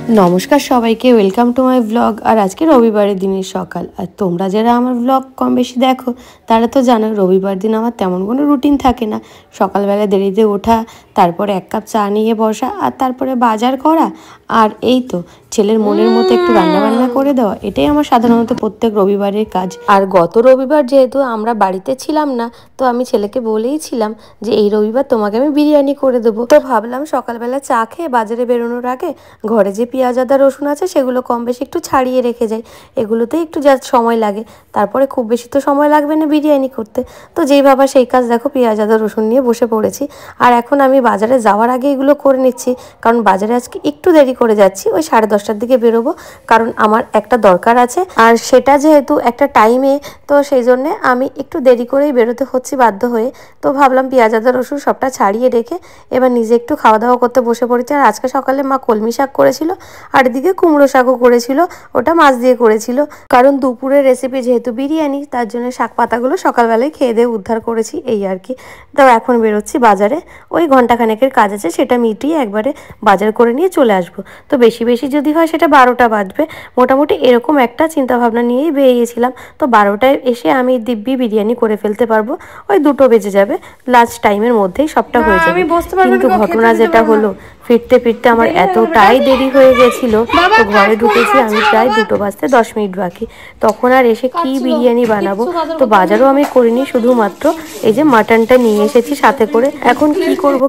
নমস্কার সবাইকে, welcome to my blog. আর আজকে রবিবারের দিনের সকাল। আর তোমরা যারা আমার ব্লগ কম বেশি দেখো তারা তো জানো রবিবার দিন আমার তেমন কোনো রুটিন থাকে না। সকালবেলা দেরিতে ওঠা, তারপরে এক কাপ চা নিয়ে বসা, আর তারপরে বাজার করা, আর এই তো ছেলের মনের মতো একটু রান্নাবান্না করে দেওয়া। এটাই আমার সাধারণত প্রত্যেক রবিবারের কাজ। আর গত রবিবার যেহেতু আমরা বাড়িতে ছিলাম না, তো আমি ছেলেকে বলেইছিলাম যে এই রবিবার তোমাকে আমি বিরিয়ানি করে দেবো। তো ভাবলাম সকালবেলা চা খেয়ে বাজারে বেরোনোর আগে ঘরে যে পেঁয়াজ আদা রসুন আছে সেগুলো কম বেশি একটু ছাড়িয়ে রেখে যাই। এগুলোতেই একটু যা সময় লাগে, তারপরে খুব বেশি তো সময় লাগবে না বিরিয়ানি করতে। তো যেই ভাবা সেই কাজ, দেখো পেঁয়াজ আদা রসুন নিয়ে বসে পড়েছি। আর এখন আমি বাজারে যাওয়ার আগে এগুলো করে নিচ্ছি, কারণ বাজারে আজকে একটু দেরি করে যাচ্ছি। ওই 10:30টার দিকে বেরোবো, কারণ আমার একটা দরকার আছে। আর সেটা যেহেতু একটা টাইমে, তো সেই জন্যে আমি একটু দেরি করেই বেরোতে হচ্ছে বাধ্য হয়ে। তো ভাবলাম পেঁয়াজ আদা রসুন সবটা ছাড়িয়ে রেখে এবার নিজে একটু খাওয়া দাওয়া করতে বসে পড়েছি। আর আজকে সকালে মা কলমি শাক করেছিল, আর এদিকে কুমড়ো শাকও করেছিল, ওটা মাছ দিয়ে করেছিল। কারণ দুপুরের রেসিপি যেহেতু বিরিয়ানি, তার জন্য শাক পাতাগুলো সকালবেলায় খেয়ে দিয়ে উদ্ধার করেছি, এই আর কি। তো এখন বেরোচ্ছি বাজারে, ওই ঘন্টাখানেকের কাজ আছে, সেটা মিটিয়ে একবারে বাজার করে নিয়ে চলে আসবো। তো বেশি বেশি যদি হয় সেটা 12টা বাজবে। মোটামুটি এরকম একটা চিন্তাভাবনা নিয়েই বেরিয়েছিলাম। তো 12টায় এসে আমি দিব্যি বিরিয়ানি করে ফেলতে পারবো। ওই 2টো বেজে যাবে, লাঞ্চ টাইমের মধ্যেই সবটা হয়ে যাবে। কিন্তু ঘটনা যেটা হলো, ফিরতে ফিরতে আমার এতটাই দেরি হয়ে গেছিল, তো ঘরে ঢুকেছি আমি প্রায় 2টো বাজতে 10 মিনিট বাকি। তখন আর এসে কি বিরিয়ানি বানাবো, তো বাজারও আমি করিনি, শুধুমাত্র এই যে মাটনটা নিয়ে এসেছি সাথে করে। এখন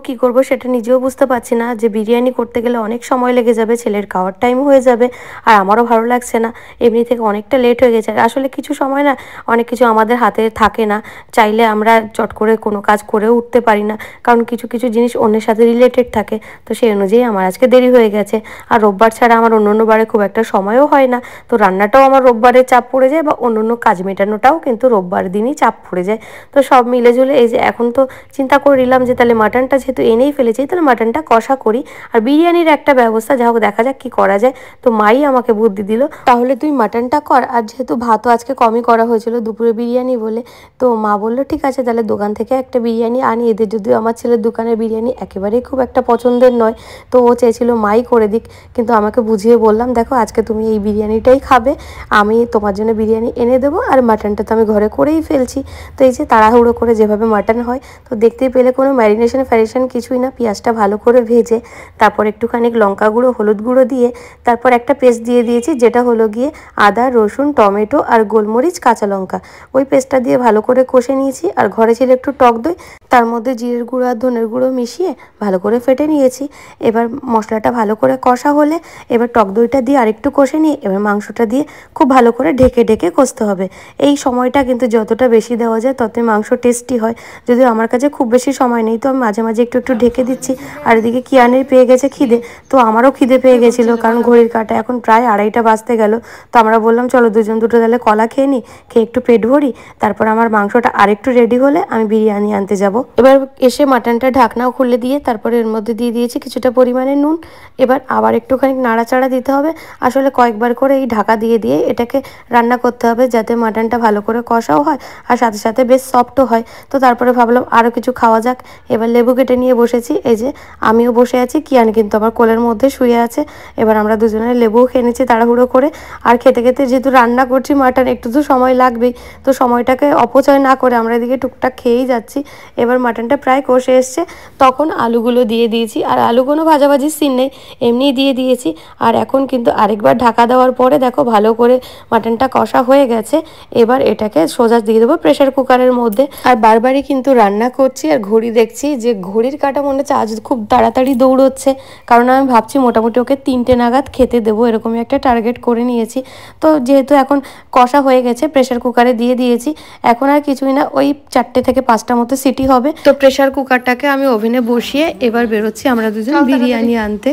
কি করব সেটা নিজেও বুঝতে পারছি না, যে বিরিয়ানি করতে গেলে অনেক সময় লেগে যাবে, ছেলের খাওয়ার টাইম হয়ে যাবে, আর আমারও ভালো লাগছে না। এমনি থেকে অনেকটা লেট হয়ে গেছে। আসলে কিছু সময় না অনেক কিছু আমাদের হাতে থাকে না, চাইলে আমরা চট করে কোনো কাজ করেও উঠতে পারি না, কারণ কিছু কিছু জিনিস অন্যের সাথে রিলেটেড থাকে। তো সেই অনুযায়ী আমার আজকে দেরি হয়ে গেছে। আর রোববার ছাড়া আমার অন্য বারে খুব একটা সময়ও হয় না, তো রান্নাটাও আমার রোববারে চাপ পড়ে যায়, বা অন্য কাজ মেটানোটাও কিন্তু রোববার দিনই চাপ পড়ে যায়। তো সব মিলে ঝুলে এই যে এখন তো চিন্তা করে নিলাম যে তাহলে মাটনটা যেহেতু এনেই ফেলেছি, তাহলে মাটনটা কষা করি, আর বিরিয়ানির একটা ব্যবস্থা যা হোক দেখা যাক কি করা যায়। তো মাই আমাকে বুদ্ধি দিল, তাহলে তুই মাটনটা কর। আর যেহেতু ভাতও আজকে কমই করা হয়েছিল দুপুরে বিরিয়ানি বলে, তো মা বললো ঠিক আছে তাহলে দোকান থেকে একটা বিরিয়ানি আনি। এদের যদিও আমার ছেলের দোকানের বিরিয়ানি একেবারেই খুব একটা পছন্দের নয়, তো ও চেয়েছিল মাই করে দিক। কিন্তু আমাকে বুঝিয়ে বললাম, দেখো আজকে তুমি এই বিরিয়ানিটাই খাবে, আমি তোমার জন্য বিরিয়ানি এনে দেবো, আর মাটনটা তো আমি ঘরে করেই ফেলছি। তো এই যে তাড়াহুড়ো করে যেভাবে মাটন হয়, তো দেখতেই পেলে কোনো ম্যারিনেশন কিছুই না, পেঁয়াজটা ভালো করে ভেজে তারপর একটুখানি লঙ্কা গুঁড়ো হলুদ গুঁড়ো দিয়ে তারপর একটা পেস্ট দিয়ে দিয়েছি, যেটা হলো গিয়ে আদা রসুন টমেটো আর গোলমরিচ কাঁচা লঙ্কা। ওই পেস্টটা দিয়ে ভালো করে কষে নিয়েছি। আর ঘরে ছিল একটু টক দই, তার মধ্যে জিরের গুঁড়ো আর ধনের গুঁড়ো মিশিয়ে ভালো করে ফেটে নিয়েছি। এবার মশলাটা ভালো করে কষা হলে এবার টক দইটা দিয়ে আরেকটু কষে নিয়ে এবার মাংসটা দিয়ে খুব ভালো করে ঢেকে ঢেকে কষতে হবে। এই সময়টা কিন্তু যতটা বেশি দেওয়া যায় ততই মাংস টেস্টি হয়। যদিও আমার কাছে খুব বেশি সময় নেই, তো আমি মাঝে মাঝে একটু ঢেকে দিচ্ছি। আর এদিকে কিয়ানের পেয়ে গেছে খিদে, তো আমারও খিদে পেয়ে গেছিলো, কারণ ঘড়ির কাঁটা এখন প্রায় 2:30 বাজতে গেল। তো আমরা বললাম চলো দুজন দুটো তাহলে কলা খেয়ে নিই, খেয়ে একটু পেট ভরি, তারপর আমার মাংসটা আরেকটু রেডি হলে আমি বিরিয়ানি আনতে যাব। এবার এসে মাটনটা ঢাকনাও খুলে দিয়ে তারপরে এর মধ্যে দিয়ে দিয়েছি কিছুটা পরিমাণে নুন। এবার আবার একটুখানি নাড়াচাড়া দিতে হবে। আসলে কয়েকবার করে এই ঢাকা দিয়ে দিয়ে এটাকে রান্না করতে হবে, যাতে মাটনটা ভালো করে কষাও হয় আর সাথে সাথে বেশ সফটও হয়। তো তারপরে ভাবলাম আরও কিছু খাওয়া যাক। এবার লেবু কেটে নিয়ে বসেছি, এই যে আমিও বসে আছি, কিয়ান কিন্তু আমার কোলের মধ্যে শুয়ে আছে। এবার আমরা দুজনে লেবুও খেয়ে নিচ্ছি তাড়াহুড়ো করে। আর খেতে খেতে যেহেতু রান্না করছি মাটন, একটু তো সময় লাগবেই, তো সময়টাকে অপচয় না করে আমরা এদিকে টুকটাক খেয়েই যাচ্ছি। এবার মাটনটা প্রায় কষে এসছে, তখন আলুগুলো দিয়ে দিয়েছি। আর আলু কোনো ভাজাভাজির সিন নেই, এমনিই দিয়ে দিয়েছি। আর এখন কিন্তু আরেকবার ঢাকা দেওয়ার পরে দেখো ভালো করে মাটনটা কষা হয়ে গেছে। এবার এটাকে সোজা দিয়ে দেবো প্রেশার কুকারের মধ্যে। আর বারবারই কিন্তু রান্না করছি আর ঘড়ি দেখছি, যে ঘড়ির কাঁটা মনে হচ্ছে আজ খুব তাড়াতাড়ি দৌড়চ্ছে, কারণ আমি ভাবছি মোটামুটি ওকে 3টে নাগাদ খেতে দেবো, এরকমই একটা টার্গেট করে নিয়েছি। তো যেহেতু এখন কষা হয়ে গেছে প্রেশার কুকারে দিয়ে দিয়েছি, এখন আর কিছুই না, ওই 4টে থেকে 5টা মতো সিটি হবে। তো প্রেশার কুকারটাকে আমি ওভেনে বসিয়ে এবার বেরোচ্ছি আমরা দুজন বিরিয়ানি আনতে।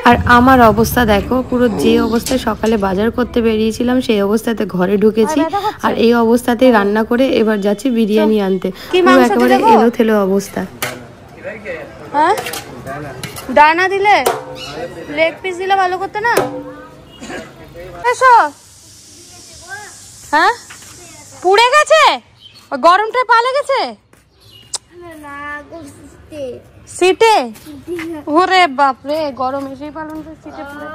আর আমার অবস্থা দেখো, পুরো যে অবস্থায় সকালে বাজার করতে বেরিয়েছিলাম সেই অবস্থাতে ঘরে ঢুকেছি, আর এই অবস্থাতেই রান্না করে এবার যাচ্ছি বিরিয়ানি আনতে। পুরো একেবারে এলোথেলো অবস্থা। হ্যাঁ, ডানা দিলে লেগ পিস দিলে ভালো করতে না। এসো। হ্যাঁ, পুড়ে গেছে, গরমটা পালে গেছে। সিটে ওরে বাপরে গরম এসেই পালন করে সিটে পড়ে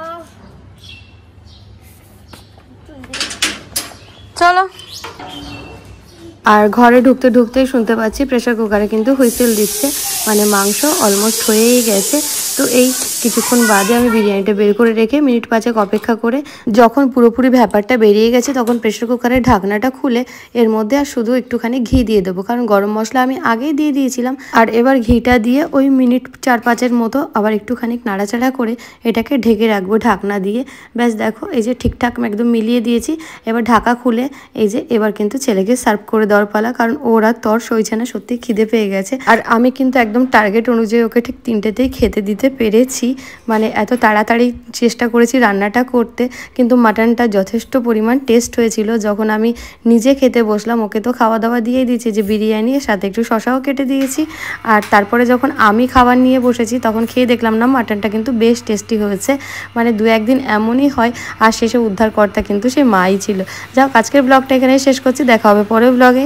চলো। আর ঘরে ঢুকতে ঢুকতেই শুনতে পাচ্ছি প্রেসার কুকারে কিন্তু হুইসেল দিচ্ছে, মানে মাংস অলমোস্ট হয়েই গেছে। তো এই কিছুক্ষণ বাদে আমি বিরিয়ানিটা বের করে রেখে মিনিট 5 অপেক্ষা করে যখন পুরোপুরি ব্যাপারটা বেরিয়ে গেছে তখন প্রেসার কুকারের ঢাকনাটা খুলে এর মধ্যে আর শুধু একটুখানি ঘি দিয়ে দেবো, কারণ গরম মশলা আমি আগেই দিয়ে দিয়েছিলাম। আর এবার ঘিটা দিয়ে ওই মিনিট 4-5 মতো আবার একটুখানি নাড়াচাড়া করে এটাকে ঢেকে রাখবো ঢাকনা দিয়ে। ব্যাস দেখো এই যে ঠিকঠাক একদম মিলিয়ে দিয়েছি। এবার ঢাকা খুলে এই যে এবার কিন্তু ছেলেকে সার্ভ করে দেওয়ার পালা, কারণ ওরা তর সইছে না, সত্যি খিদে পেয়ে গেছে। আর আমি কিন্তু একদম টার্গেট অনুযায়ী ওকে ঠিক 3টেতেই খেতে দিতে পেরেছি, মানে এত তাড়াতাড়ি চেষ্টা করেছি রান্নাটা করতে, কিন্তু মাটনটা যথেষ্ট পরিমাণ টেস্ট হয়েছিল। যখন আমি নিজে খেতে বসলাম ওকে তো খাওয়া দাওয়া দিয়ে দিয়েছি, যে বিরিয়ানি সাথে একটু শশাও কেটে দিয়েছি। আর তারপরে যখন আমি খাবার নিয়ে বসেছি তখন খেয়ে দেখলাম না মাটনটা কিন্তু বেশ টেস্টি হয়েছে। মানে 2-1 দিন এমনই হয়, আর শেষে উদ্ধারকর্তা কিন্তু সে মাই ছিল। যাও আজকের ব্লগটা এখানে শেষ করছি, দেখা হবে পরের ব্লগে।